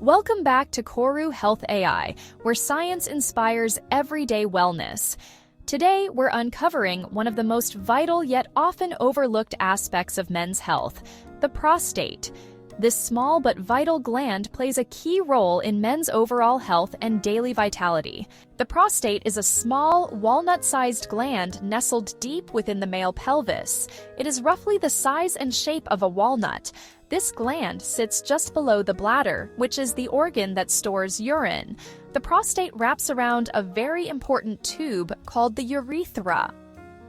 Welcome back to Koru Health AI, where science inspires everyday wellness. Today, we're uncovering one of the most vital yet often overlooked aspects of men's health, the prostate. This small but vital gland plays a key role in men's overall health and daily vitality. The prostate is a small, walnut-sized gland nestled deep within the male pelvis. It is roughly the size and shape of a walnut. This gland sits just below the bladder, which is the organ that stores urine. The prostate wraps around a very important tube called the urethra.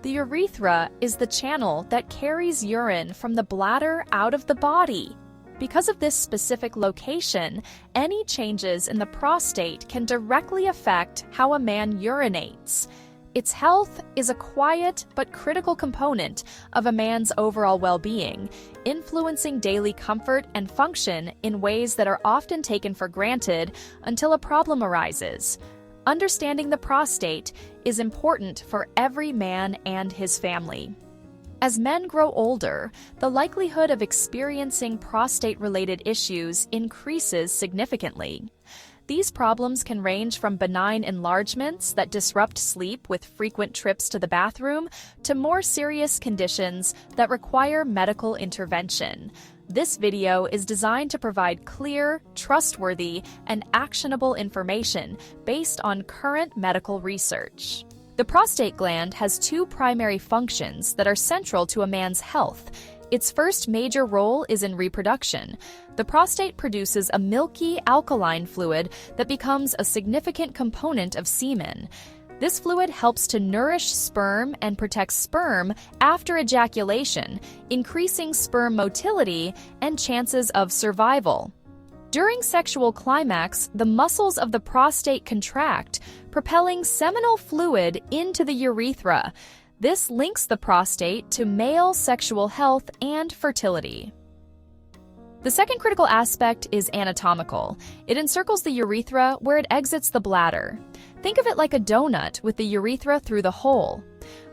The urethra is the channel that carries urine from the bladder out of the body. Because of this specific location, any changes in the prostate can directly affect how a man urinates. Its health is a quiet but critical component of a man's overall well-being, influencing daily comfort and function in ways that are often taken for granted until a problem arises. Understanding the prostate is important for every man and his family. As men grow older, the likelihood of experiencing prostate-related issues increases significantly. These problems can range from benign enlargements that disrupt sleep with frequent trips to the bathroom to more serious conditions that require medical intervention. This video is designed to provide clear, trustworthy, and actionable information based on current medical research. The prostate gland has two primary functions that are central to a man's health. Its first major role is in reproduction. The prostate produces a milky, alkaline fluid that becomes a significant component of semen. This fluid helps to nourish sperm and protect sperm after ejaculation, increasing sperm motility and chances of survival. During sexual climax, the muscles of the prostate contract, propelling seminal fluid into the urethra. This links the prostate to male sexual health and fertility. The second critical aspect is anatomical. It encircles the urethra where it exits the bladder. Think of it like a donut with the urethra through the hole.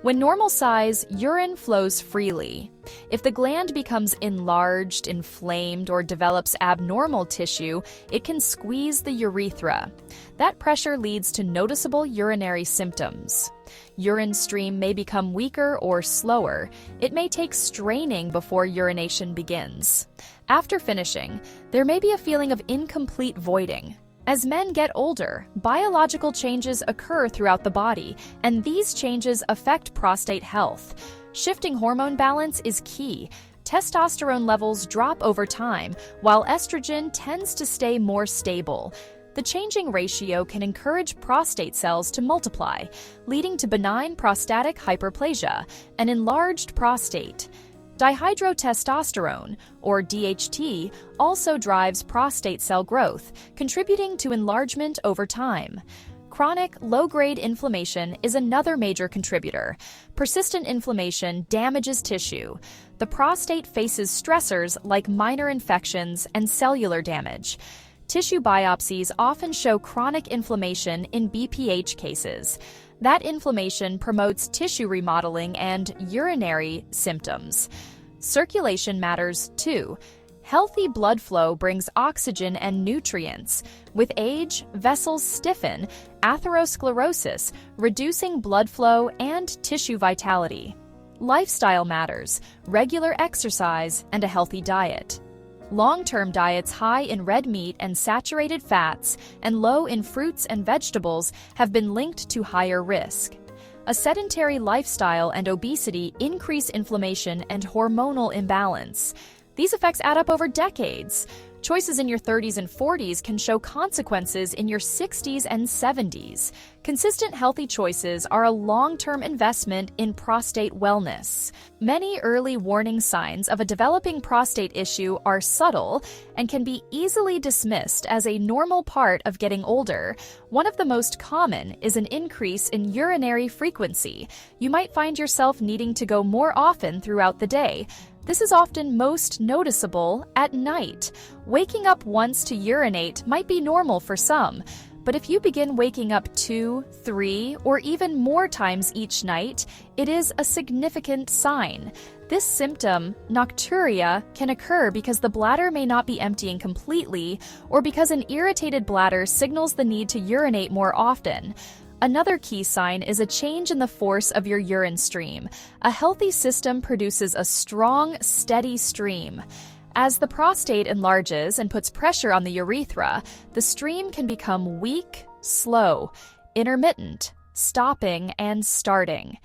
When normal size, urine flows freely. If the gland becomes enlarged, inflamed, or develops abnormal tissue, it can squeeze the urethra. That pressure leads to noticeable urinary symptoms. Urine stream may become weaker or slower. It may take straining before urination begins. After finishing, there may be a feeling of incomplete voiding. As men get older, biological changes occur throughout the body, and these changes affect prostate health. Shifting hormone balance is key. Testosterone levels drop over time, while estrogen tends to stay more stable. The changing ratio can encourage prostate cells to multiply, leading to benign prostatic hyperplasia, an enlarged prostate. Dihydrotestosterone, or DHT, also drives prostate cell growth, contributing to enlargement over time. Chronic, low-grade inflammation is another major contributor. Persistent inflammation damages tissue. The prostate faces stressors like minor infections and cellular damage. Tissue biopsies often show chronic inflammation in BPH cases. That inflammation promotes tissue remodeling and urinary symptoms. Circulation matters too. Healthy blood flow brings oxygen and nutrients. With age, vessels stiffen, atherosclerosis, reducing blood flow and tissue vitality. Lifestyle matters, regular exercise, and a healthy diet. Long-term diets high in red meat and saturated fats and low in fruits and vegetables have been linked to higher risk. A sedentary lifestyle and obesity increase inflammation and hormonal imbalance. These effects add up over decades. Choices in your 30s and 40s can show consequences in your 60s and 70s. Consistent healthy choices are a long-term investment in prostate wellness. Many early warning signs of a developing prostate issue are subtle and can be easily dismissed as a normal part of getting older. One of the most common is an increase in urinary frequency. You might find yourself needing to go more often throughout the day. This is often most noticeable at night. Waking up once to urinate might be normal for some, But if you begin waking up 2, 3, or even more times each night, it is a significant sign. This symptom, nocturia, can occur because the bladder may not be emptying completely or because an irritated bladder signals the need to urinate more often. Another key sign is a change in the force of your urine stream. A healthy system produces a strong, steady stream. As the prostate enlarges and puts pressure on the urethra, the stream can become weak, slow, intermittent, stopping, and starting.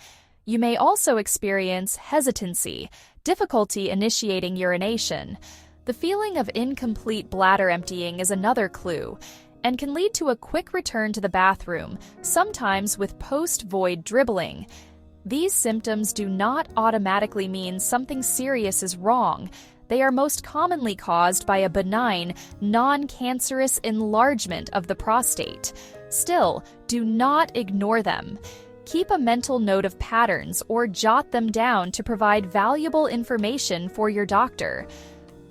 You may also experience hesitancy, difficulty initiating urination. The feeling of incomplete bladder emptying is another clue, and can lead to a quick return to the bathroom, sometimes with post-void dribbling. These symptoms do not automatically mean something serious is wrong. They are most commonly caused by a benign, non-cancerous enlargement of the prostate. Still, do not ignore them. Keep a mental note of patterns or jot them down to provide valuable information for your doctor.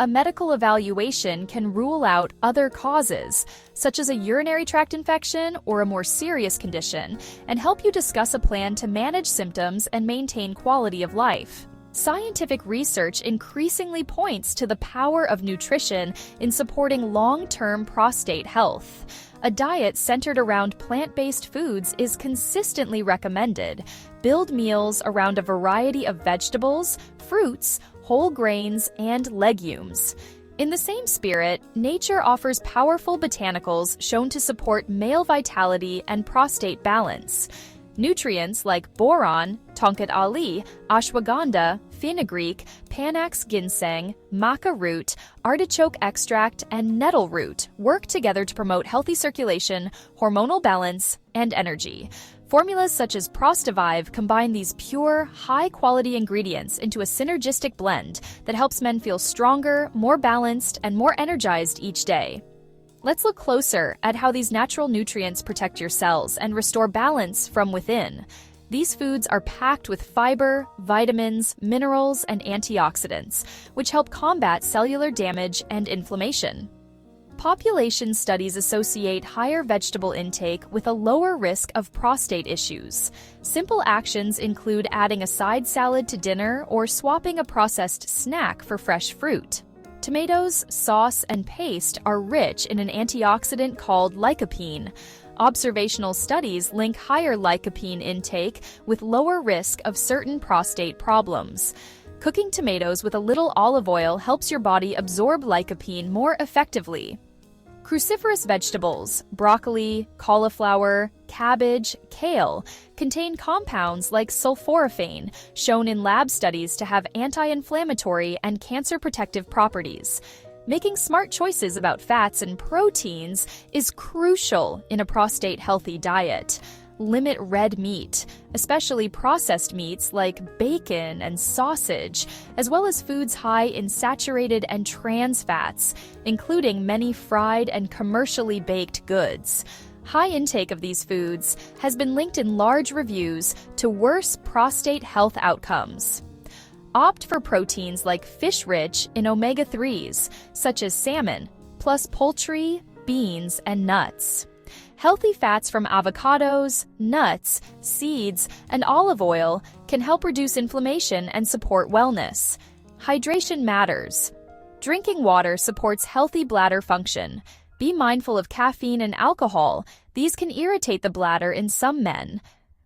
A medical evaluation can rule out other causes, such as a urinary tract infection or a more serious condition, and help you discuss a plan to manage symptoms and maintain quality of life. Scientific research increasingly points to the power of nutrition in supporting long-term prostate health. A diet centered around plant-based foods is consistently recommended. Build meals around a variety of vegetables, fruits, whole grains, and legumes. In the same spirit, nature offers powerful botanicals shown to support male vitality and prostate balance. Nutrients like boron, tonkat ali, ashwagandha, fenugreek, panax ginseng, maca root, artichoke extract, and nettle root work together to promote healthy circulation, hormonal balance, and energy. Formulas such as Prostavive combine these pure, high-quality ingredients into a synergistic blend that helps men feel stronger, more balanced, and more energized each day. Let's look closer at how these natural nutrients protect your cells and restore balance from within. These foods are packed with fiber, vitamins, minerals, and antioxidants, which help combat cellular damage and inflammation. Population studies associate higher vegetable intake with a lower risk of prostate issues. Simple actions include adding a side salad to dinner or swapping a processed snack for fresh fruit. Tomatoes, sauce, and paste are rich in an antioxidant called lycopene. Observational studies link higher lycopene intake with lower risk of certain prostate problems. Cooking tomatoes with a little olive oil helps your body absorb lycopene more effectively. Cruciferous vegetables, broccoli, cauliflower, cabbage, kale, contain compounds like sulforaphane, shown in lab studies to have anti-inflammatory and cancer-protective properties. Making smart choices about fats and proteins is crucial in a prostate-healthy diet. Limit red meat, especially processed meats like bacon and sausage, as well as foods high in saturated and trans fats, including many fried and commercially baked goods. High intake of these foods has been linked in large reviews to worse prostate health outcomes. Opt for proteins like fish-rich in omega-3s, such as salmon, plus poultry, beans, and nuts. Healthy fats from avocados, nuts, seeds, and olive oil can help reduce inflammation and support wellness. Hydration matters. Drinking water supports healthy bladder function. Be mindful of caffeine and alcohol. These can irritate the bladder in some men.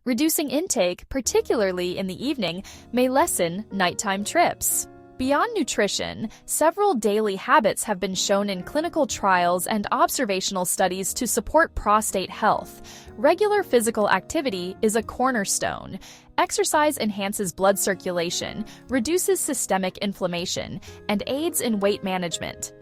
Reducing intake, particularly in the evening, may lessen nighttime trips. Beyond nutrition, several daily habits have been shown in clinical trials and observational studies to support prostate health. Regular physical activity is a cornerstone. Exercise enhances blood circulation, reduces systemic inflammation, and aids in weight management.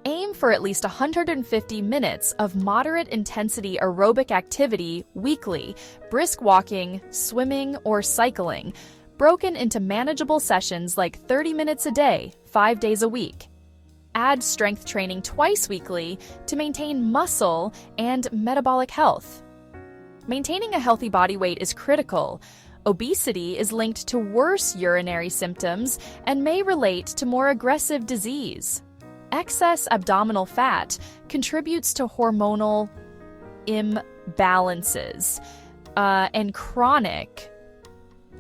Aim for at least 150 minutes of moderate-intensity aerobic activity weekly, brisk walking, swimming, or cycling, broken into manageable sessions like 30 minutes a day, 5 days a week. Add strength training twice weekly to maintain muscle and metabolic health. Maintaining a healthy body weight is critical. Obesity is linked to worse urinary symptoms and may relate to more aggressive disease. Excess abdominal fat contributes to hormonal imbalances and chronic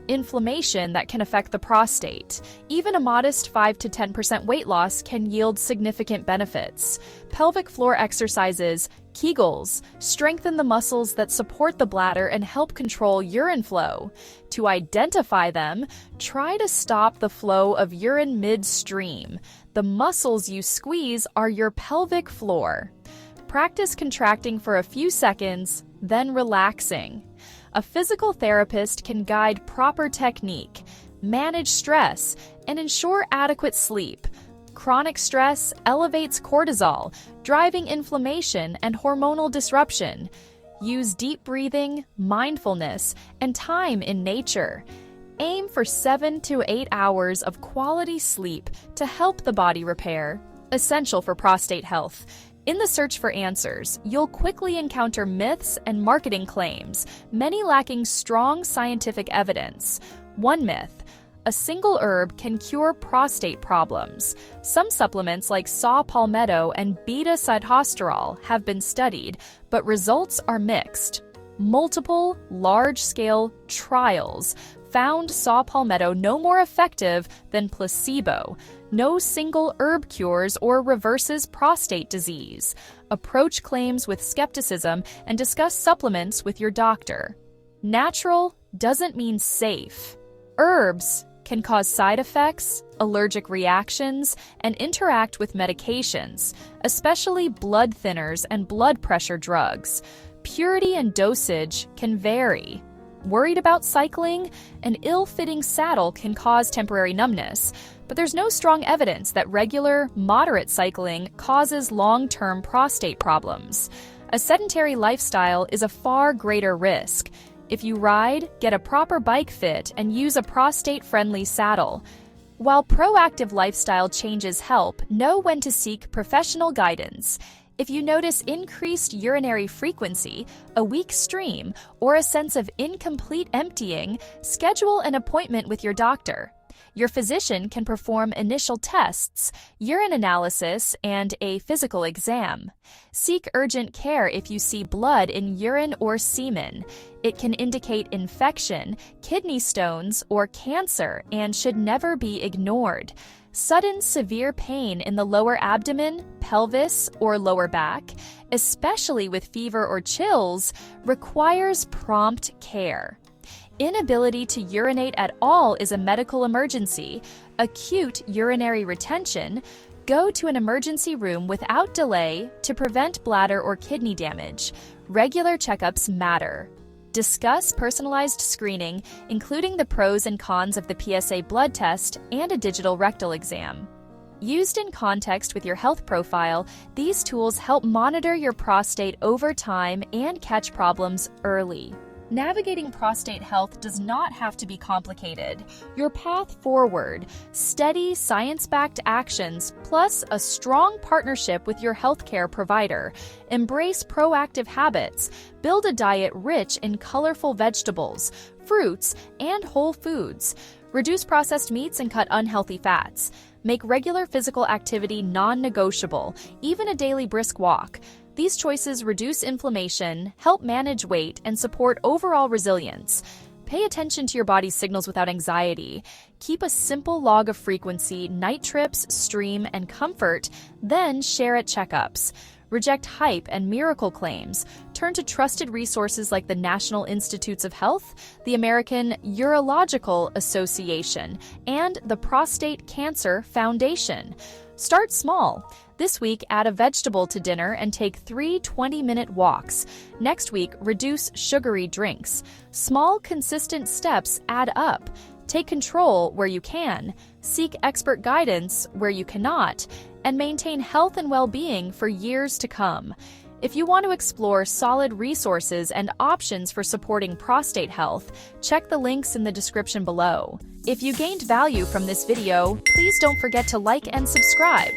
inflammation that can affect the prostate. Even a modest 5 to 10% weight loss can yield significant benefits. Pelvic floor exercises, Kegels, strengthen the muscles that support the bladder and help control urine flow. To identify them, try to stop the flow of urine midstream. The muscles you squeeze are your pelvic floor. Practice contracting for a few seconds, then relaxing. A physical therapist can guide proper technique, manage stress, and ensure adequate sleep. Chronic stress elevates cortisol, driving inflammation and hormonal disruption. Use deep breathing, mindfulness, and time in nature. Aim for 7 to 8 hours of quality sleep to help the body repair. Essential for prostate health. In the search for answers, you'll quickly encounter myths and marketing claims, many lacking strong scientific evidence. One myth: a single herb can cure prostate problems. Some supplements like saw palmetto and beta-sitosterol have been studied, but results are mixed. Multiple, large-scale trials found saw palmetto no more effective than placebo. No single herb cures or reverses prostate disease. Approach claims with skepticism and discuss supplements with your doctor. Natural doesn't mean safe. Herbs can cause side effects, allergic reactions, and interact with medications, especially blood thinners and blood pressure drugs. Purity and dosage can vary. Worried about cycling? An ill-fitting saddle can cause temporary numbness, but there's no strong evidence that regular, moderate cycling causes long-term prostate problems. A sedentary lifestyle is a far greater risk. If you ride, get a proper bike fit and use a prostate-friendly saddle. While proactive lifestyle changes help, know when to seek professional guidance. If you notice increased urinary frequency, a weak stream, or a sense of incomplete emptying, schedule an appointment with your doctor. Your physician can perform initial tests, urine analysis, and a physical exam. Seek urgent care if you see blood in urine or semen. It can indicate infection, kidney stones, or cancer and should never be ignored. Sudden severe pain in the lower abdomen, pelvis, or lower back, especially with fever or chills, requires prompt care. Inability to urinate at all is a medical emergency. Acute urinary retention, go to an emergency room without delay to prevent bladder or kidney damage. Regular checkups matter. Discuss personalized screening, including the pros and cons of the PSA blood test and a digital rectal exam. Used in context with your health profile, these tools help monitor your prostate over time and catch problems early. Navigating prostate health does not have to be complicated. Your path forward, steady, science-backed actions, plus a strong partnership with your healthcare provider. Embrace proactive habits. Build a diet rich in colorful vegetables, fruits, and whole foods. Reduce processed meats and cut unhealthy fats. Make regular physical activity non-negotiable, even a daily brisk walk. These choices reduce inflammation, help manage weight, and support overall resilience. Pay attention to your body's signals without anxiety. Keep a simple log of frequency, night trips, stream, and comfort, then share at checkups. Reject hype and miracle claims. Turn to trusted resources like the National Institutes of Health, the American Urological Association, and the Prostate Cancer Foundation. Start small. This week, add a vegetable to dinner and take 3 20-minute walks. Next week, reduce sugary drinks. Small, consistent steps add up. Take control where you can, seek expert guidance where you cannot, and maintain health and well-being for years to come. If you want to explore solid resources and options for supporting prostate health, check the links in the description below. If you gained value from this video, please don't forget to like and subscribe.